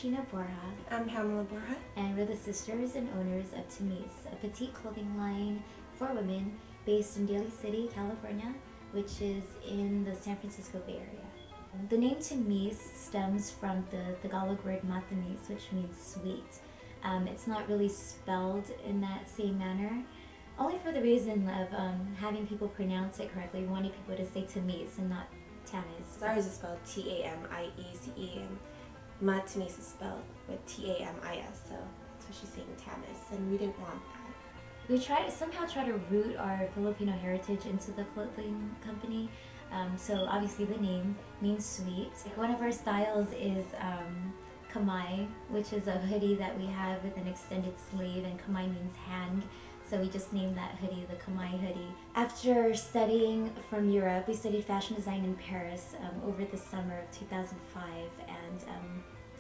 Sheena Borja. I'm Pamela Borja. And we're the sisters and owners of Tamiece, a petite clothing line for women based in Daly City, California, which is in the San Francisco Bay Area. The name Tamiece stems from the Tagalog word matamis, which means sweet. It's not really spelled in that same manner, only for the reason of having people pronounce it correctly. We wanted people to say Tamiece and not Tamiece. Ours is spelled T-A-M-I-E-C-E, and Tamiece is spelled with T-A-M-I-S, so that's what she's saying, Tamiece, and we didn't want that. We somehow try to root our Filipino heritage into the clothing company. So obviously the name means sweet. One of our styles is kamay, which is a hoodie that we have with an extended sleeve, and kamay means hand. So we just named that hoodie the Kamay hoodie. After studying from Europe, we studied fashion design in Paris over the summer of 2005, and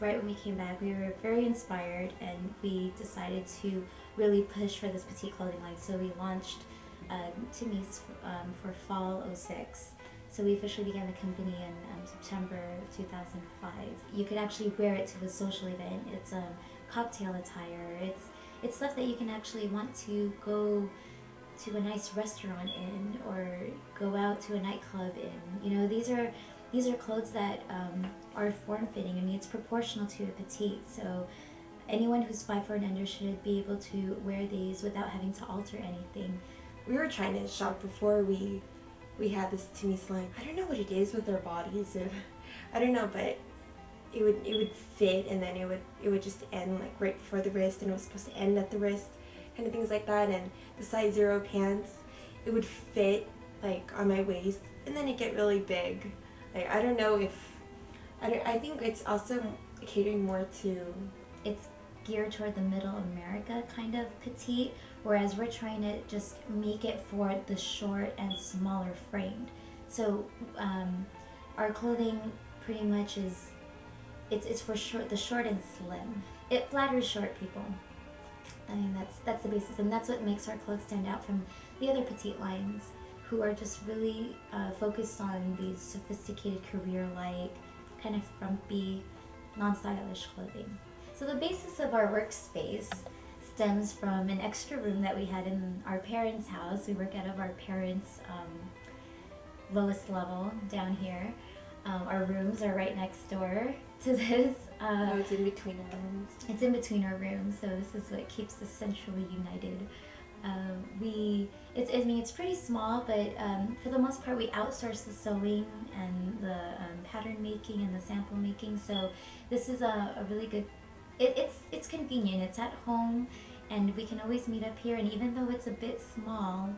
right when we came back, we were very inspired, and we decided to really push for this petite clothing line. So we launched Tamiece for fall '06. So we officially began the company in September 2005. You could actually wear it to a social event. It's cocktail attire. It's stuff that you can actually want to go to a nice restaurant in, or go out to a nightclub in. You know, these are clothes that are form-fitting. I mean, it's proportional to a petite, so anyone who's 5'4" and under should be able to wear these without having to alter anything. We were trying to shop before we had this Tamiece line. I don't know what it is with our bodies. I don't know, but it would fit, and then it would just end like right before the wrist, and it was supposed to end at the wrist, kind of things like that. And the size 0 pants, it would fit like on my waist, and then it get really big. Like, I don't know if I think it's also catering more to, it's geared toward the middle America kind of petite, whereas we're trying to just make it for the short and smaller framed. So our clothing pretty much is, it's for the short and slim. It flatters short people. I mean, that's the basis, and that's what makes our clothes stand out from the other petite lines, who are just really focused on these sophisticated career-like, kind of frumpy, non-stylish clothing. So the basis of our workspace stems from an extra room that we had in our parents' house. We work out of our parents' lowest level down here. Our rooms are right next door to this. No, it's in between our rooms. It's in between our rooms, so this is what keeps us centrally united. It's pretty small, but for the most part we outsource the sewing and the pattern making and the sample making. So this is a really good. It's convenient. It's at home, and we can always meet up here. And even though it's a bit small,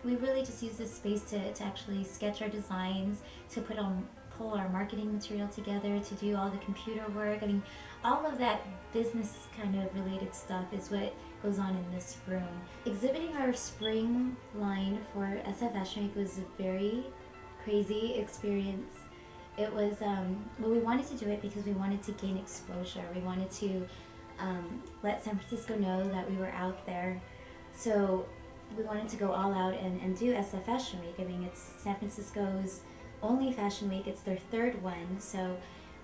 we really just use this space to actually sketch our designs, to pull our marketing material together, to do all the computer work. I mean, all of that business kind of related stuff is what goes on in this room. Exhibiting our spring line for SF Fashion Week was a very crazy experience. It was, well, we wanted to do it because we wanted to gain exposure. We wanted to let San Francisco know that we were out there. So we wanted to go all out and do SF Fashion Week. I mean, it's San Francisco's only fashion week. It's their third one. So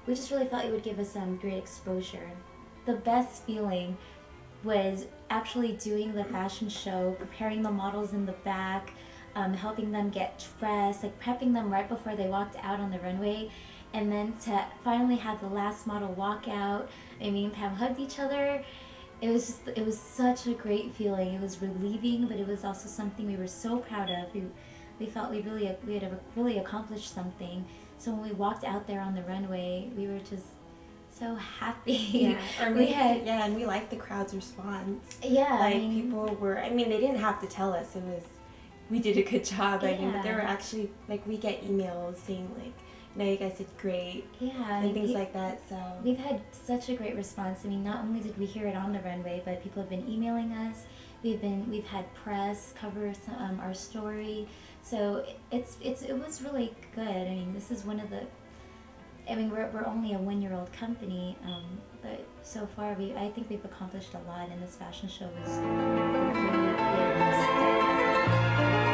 we just really felt it would give us some great exposure. The best feeling was actually doing the fashion show, preparing the models in the back, helping them get dressed, like prepping them right before they walked out on the runway, and then to finally have the last model walk out. I mean, Pam hugged each other. It was such a great feeling. It was relieving, but it was also something we were so proud of. We felt we had really accomplished something. So when we walked out there on the runway, we were just so happy. Yeah, and we liked the crowd's response. Yeah, like people were. I mean, they didn't have to tell us. We did a good job. I mean, but there were actually, like, we get emails saying like, "No, you guys did great." Yeah, and things like that. So we've had such a great response. I mean, not only did we hear it on the runway, but people have been emailing us. We've had press cover our story. So it was really good. I mean, this is one of the. I mean, we're only a 1-year-old company, but so far I think we've accomplished a lot, and this fashion show was a really big step.